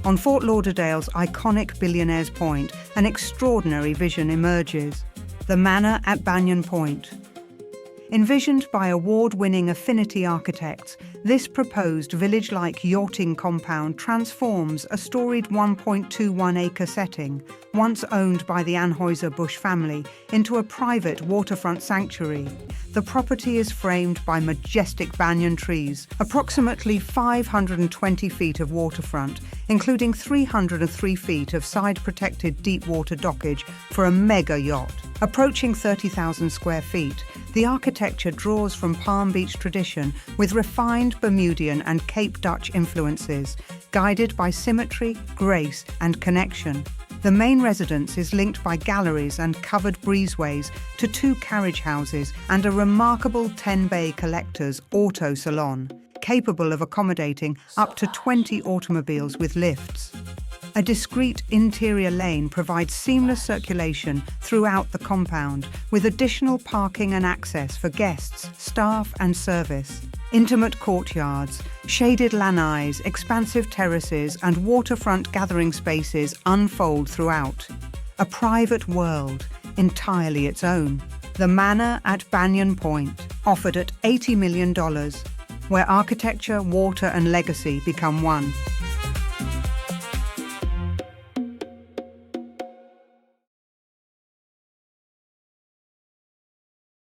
On Fort Lauderdale's iconic Billionaires Point, an extraordinary vision emerges: the Manor at Banyan Point. Envisioned by award-winning Affiniti Architects, this proposed village-like yachting compound transforms a storied 1.21-acre setting, once owned by the Anheuser-Busch family, into a private waterfront sanctuary. The property is framed by majestic banyan trees, approximately 520 feet of waterfront, including 303 feet of side-protected deep-water dockage for a mega yacht. Approaching 30,000 square feet, the architecture draws from Palm Beach tradition with refined Bermudian and Cape Dutch influences, guided by symmetry, grace, and connection. The main residence is linked by galleries and covered breezeways to 2 carriage houses and a remarkable 10-bay collector's auto salon, capable of accommodating up to 20 automobiles with lifts. A discreet interior lane provides seamless circulation throughout the compound, with additional parking and access for guests, staff, and service. Intimate courtyards, shaded lanais, expansive terraces, and waterfront gathering spaces unfold throughout. A private world, entirely its own. The Manor at Banyan Point, offered at $80 million, where architecture, water, and legacy become one.